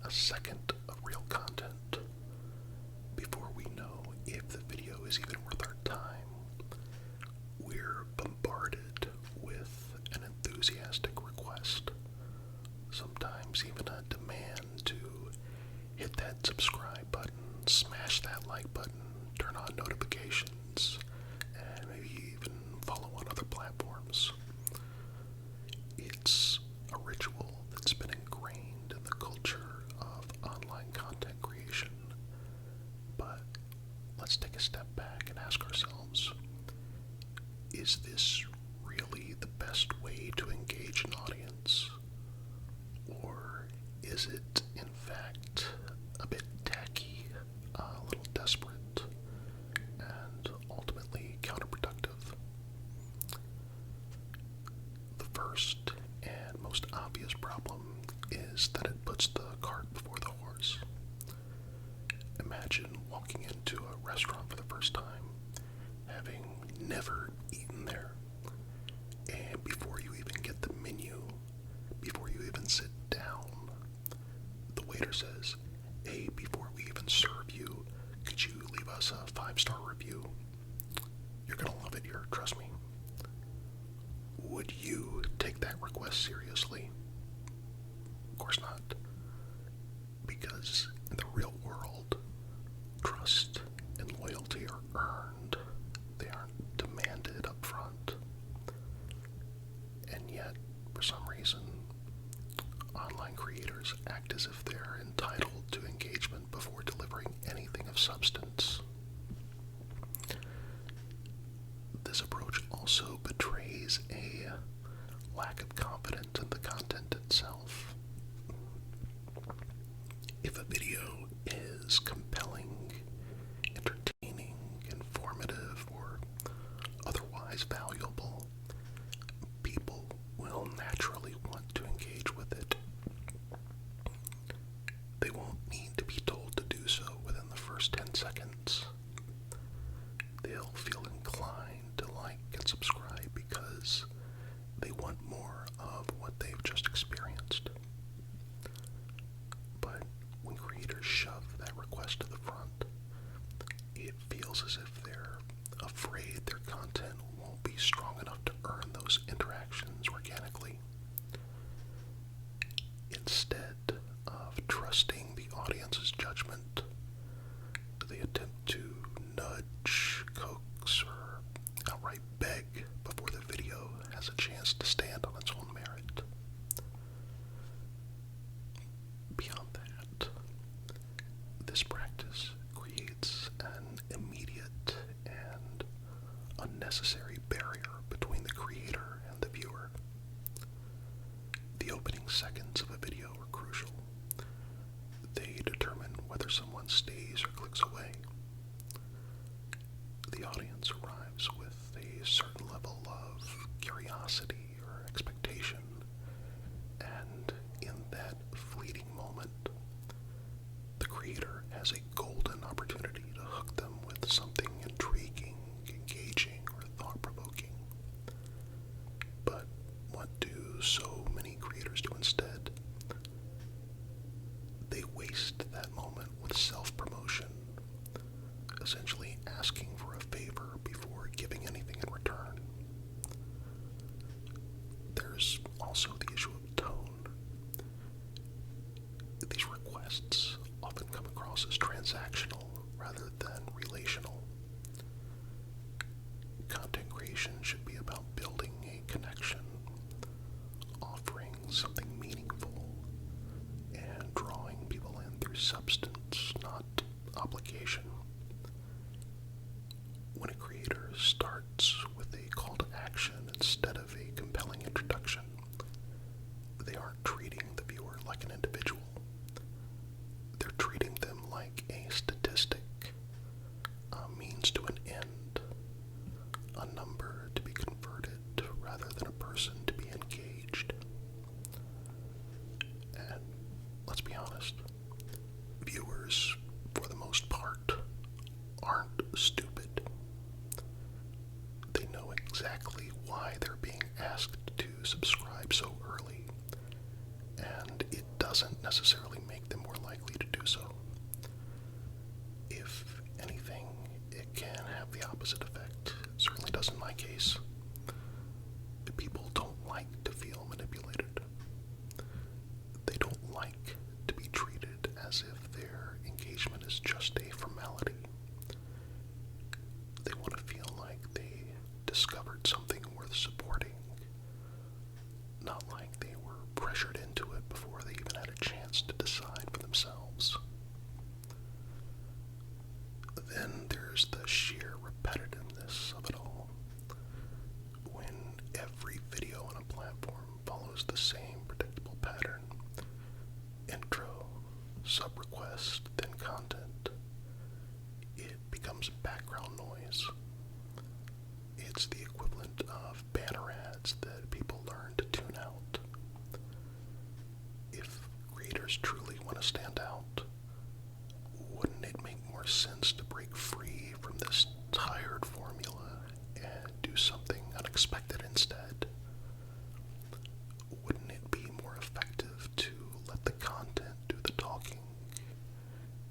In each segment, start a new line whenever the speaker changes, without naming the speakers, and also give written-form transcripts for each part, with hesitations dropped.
a second of real content before we know if the video is even worth our time. We're bombarded with an enthusiastic request, sometimes even a demand to hit that subscribe button, smash that like button, turn on notifications, and maybe even follow on other platforms. It's a ritual that's been ingrained in the culture of online content creation. But let's take a step back and ask ourselves, is this really the best way to engage an audience? Or is it, in fact, a bit tacky, a little desperate, and ultimately counterproductive? The first and most obvious problem is that it puts the cart before the horse. Imagine walking into a restaurant for the first time, having never eaten there, and before you even get the menu, before you even sit down, the waiter says, "Hey, before we even serve you, could you leave us a 5-star review? You're gonna love it here, trust me." Would you take that request seriously? Of course not. Because in the real world, trust and loyalty are earned. They aren't demanded up front. And yet, for some reason, online creators act as if they're entitled to engagement before delivering anything of substance. This approach also betrays a lack of confidence in the content itself. If a video is compelling, entertaining, informative, or otherwise valuable, people will naturally want to engage with it. They won't need to be told to do so within the first 10 seconds. They'll feel inclined to like and subscribe because they want more of what they've just experienced. But when creators shove that request to the front, it feels as if they're afraid their content won't be strong enough to earn those interactions organically. Instead of trusting the audience's judgment, they attempt to nudge, coax, or outright beg before the video has a chance to stand on its own merit. Beyond that, this practice creates an immediate and unnecessary barrier between the creator and the viewer. The opening seconds of a video are crucial. They determine whether someone stays or clicks away. The audience arrives with a certain level of curiosity or expectation, and in that fleeting moment, the creator has a golden opportunity to hook them with something intriguing, engaging, or thought-provoking. But what do so many creators do instead? They waste that moment with self-promotion, essentially asking for a favor before giving anything in return. There's also the issue of tone. These requests often come across as transactional rather than relational. Content creation should be about building a connection, offering something meaningful, and drawing people in through substance, not obligation. When a creator starts with a call to action instead of a compelling introduction, they aren't treating the viewer like an individual. They're treating them like a statistic, a means to an end, a number to be converted rather than a person to be engaged. And let's be honest, viewers, for the most part, aren't stupid. They know exactly why they're being asked to subscribe so early, and it doesn't doesn't necessarily make them more likely to do so. If anything, it can have the opposite effect. It certainly does in my case. People don't like to feel manipulated. They don't like to be treated as if their engagement is just a formality. They want to feel like they discovered something worth supporting, not like they were pressured into it before they even had a chance to decide for themselves. Then there's the sheer repetitiveness of it all. When every video on a platform follows the same predictable pattern: intro, sub-request, then content, it becomes background noise. It's the equivalent of banner ads that people learn to tune out. If creators truly want to stand out, wouldn't it make more sense to break free from this tired formula and do something unexpected instead? Wouldn't it be more effective to let the content do the talking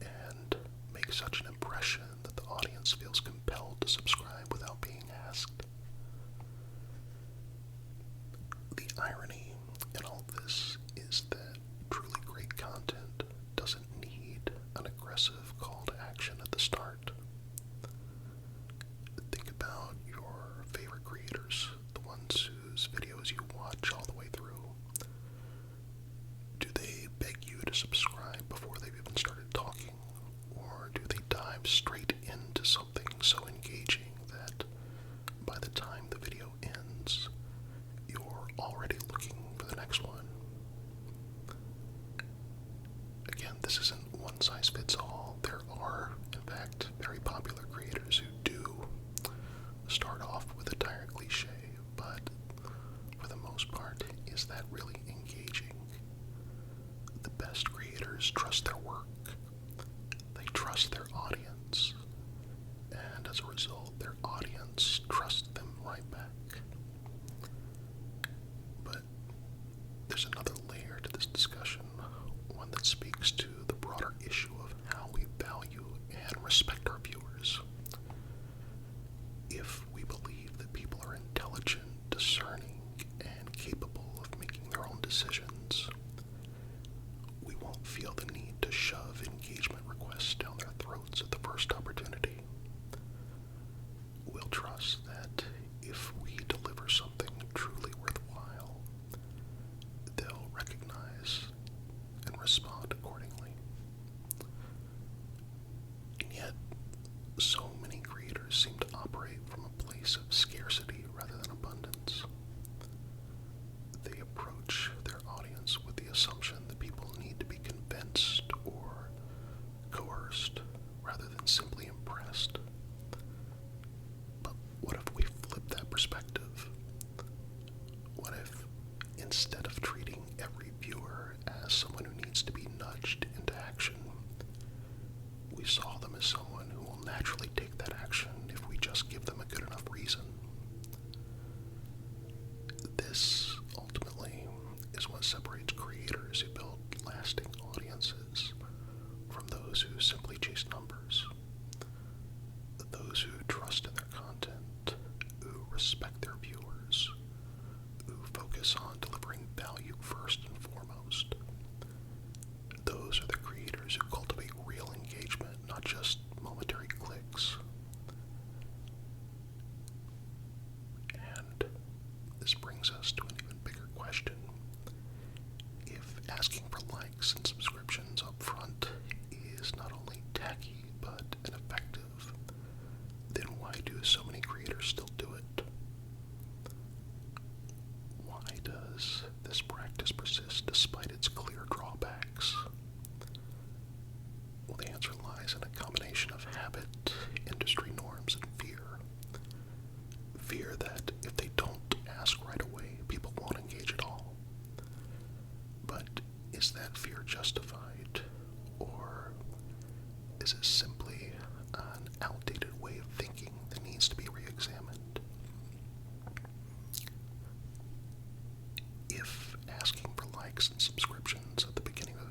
and make such an impression that the audience feels compelled to subscribe without being asked? The irony in all this is that truly great content doesn't need an aggressive call to action at the start. Think about your favorite creators, the ones whose videos you watch all the way through. Do they beg you to subscribe before they've even started talking? Or do they dive straight into something so engaging that by the time the video ends, you're already looking for the next one? Again, this isn't one size fits all. There are, in fact, very popular creators who do start off with a dire cliche, but for the most part, is that really engaging? The best creators trust their work. They trust their audience. And as a result, their audience trusts them right back. But there's another layer to this discussion, one that speaks to the broader issue of how we value and respect our viewers. If we believe that people are intelligent, discerning, and capable of making their own decisions, we won't feel the need to shove engagement requests down their throats at the first opportunity. We'll trust that if we deliver something truly worthwhile, they'll recognize and respond accordingly. And yet, so many creators seem to operate from a place of scarcity rather than abundance. They approach their audience with the assumption that people need to be convinced or coerced rather than simply impressed. But what if we flip that perspective? What if, instead of treating every viewer as someone who needs to be nudged into action, we saw them as someone who will naturally take that action if we just give them a good enough reason? This, ultimately, is what separates creators who build lasting audiences from those who simply chase numbers. Those who trust in their content, who respect their viewers, who focus on delivering value first and foremost. Those are the creators who cultivate real engagement, not just momentary clicks. And this brings us to an even bigger question. If asking for likes and subscriptions up front is not only tacky but ineffective, then why do so many creators still do it? Why does this practice persist despite its clear drawbacks? Well, the answer lies in a combination of habit, industry norms, and fear. Fear that if they don't ask right away, people won't engage at all. But is that fear justified? Or is it simply an outdated way of thinking that needs to be re-examined? If asking for likes and subscriptions at the beginning of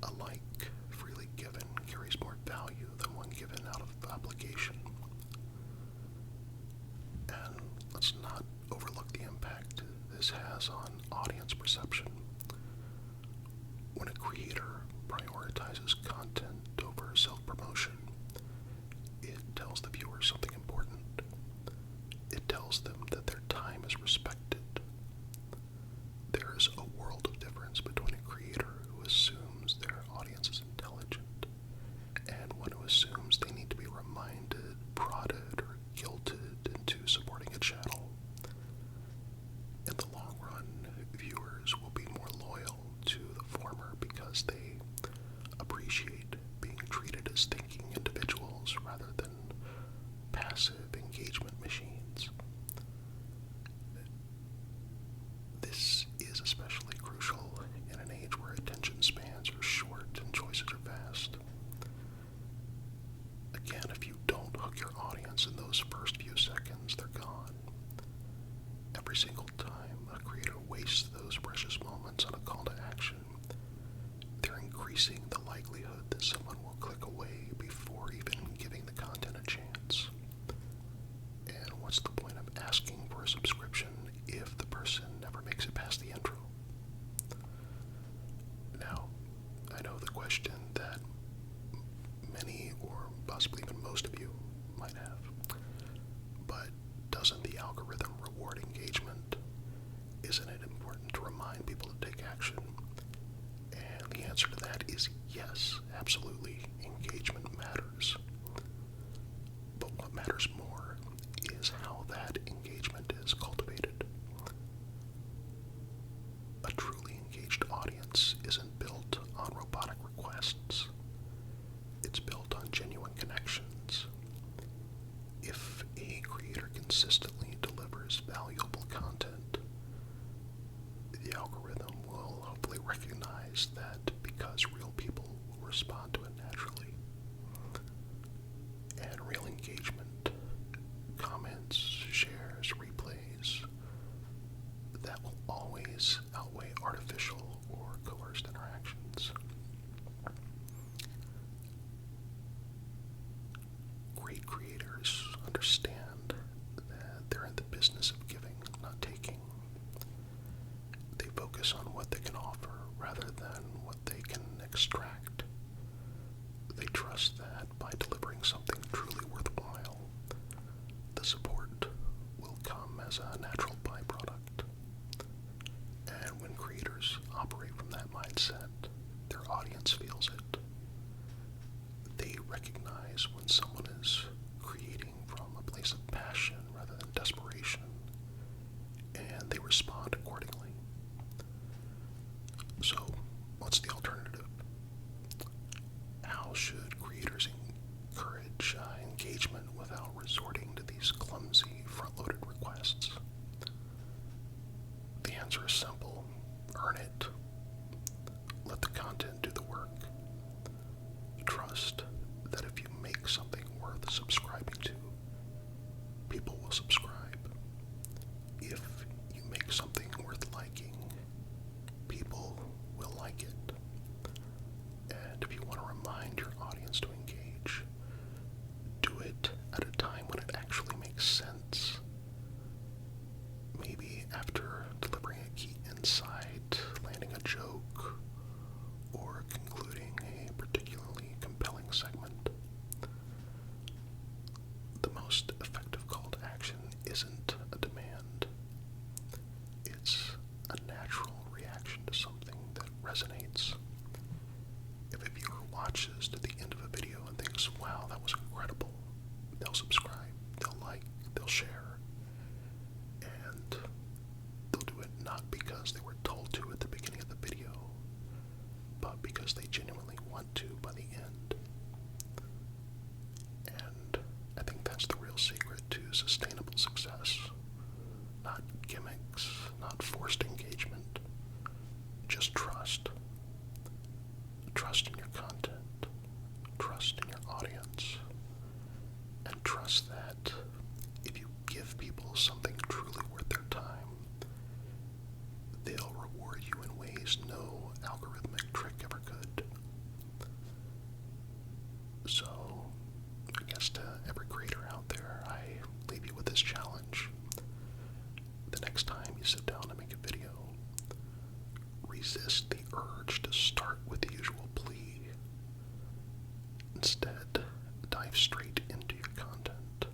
A like freely given carries more value than one given out of obligation. And let's not overlook the impact this has on audience perception. When a creator prioritizes content over self-promotion, it tells the viewer something important. It tells them that their time is respected. There is a world of difference between a creator who assumes their audience is intelligent and one who assumes they need to be reminded, prodded, or guilted into supporting a channel. In the long run, viewers will be more loyal to the former because they appreciate being treated as thinking individuals rather than passive engagement machines. This is especially crucial in an age where attention spans are short and choices are vast. Again, if you don't hook your audience in those first few seconds, they're gone. Every single time a creator wastes those precious moments on a call to action, they're increasing the likelihood that someone will click away before even giving the content a chance. And what's the point of asking for a subscription if the person never makes it past the intro? Now, I know the question that many or possibly even most of you might have, but doesn't the algorithm reward engagement? Isn't it important to remind people to take action? And the answer to that is yes, absolutely. Engagement matters. But what matters more is how that engagement is cultivated. A truly engaged audience isn't built on robotic requests. It's built on genuine connections. If a creator consistently delivers valuable content, the algorithm will hopefully recognize that because real people will respond to it naturally. And real engagement, comments, shares, replays, that will always outweigh artificial or coerced interactions. Great creators understand that they're in the business of giving, not taking. They focus on what they can offer rather than what they can extract. They trust that by delivering something truly worthwhile, the support will come as a natural byproduct. And when creators operate from that mindset, their audience feels it. They recognize when someone is creating from a place of passion rather than desperation, and they respond accordingly. So, what's the alternative? How should creators encourage engagement without resorting to these clumsy, front-loaded requests? The answer is simple. Earn it. Let the content do the work. Trust that if you make something worth subscribing to, people will subscribe. If you make something worth liking, people will like it. And if you want to remind your audience to engage, do it at a time when it actually makes sense. Maybe after delivering a key insight, landing a joke, or concluding a particularly compelling segment. The most effective call to action isn't a demand. It's a natural reaction to something that resonates. If a viewer watches to the end of a video and thinks, wow, that was incredible, they'll subscribe, they'll like, they'll share, and they'll do it not because they were told to at the beginning of the video, but because they genuinely want to by the end. And I think that's the real secret to sustainable success. Not gimmicks, not forced engagement, just trust. Trust in your content, trust in your audience, and trust that if you give people something truly worth their time, they'll reward you in ways no algorithmic trick ever could. resist the urge to start with the usual plea. Instead, dive straight into your content.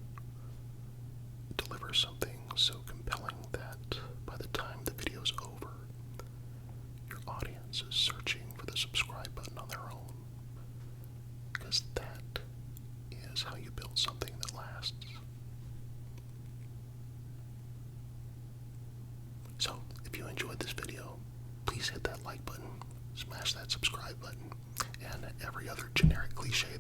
Deliver something so compelling that by the time the video's over, your audience is searching for the subscribe button on their own. Because that is how you build something that lasts. So, if you enjoyed this video, please hit that like button, smash that subscribe button, and every other generic cliche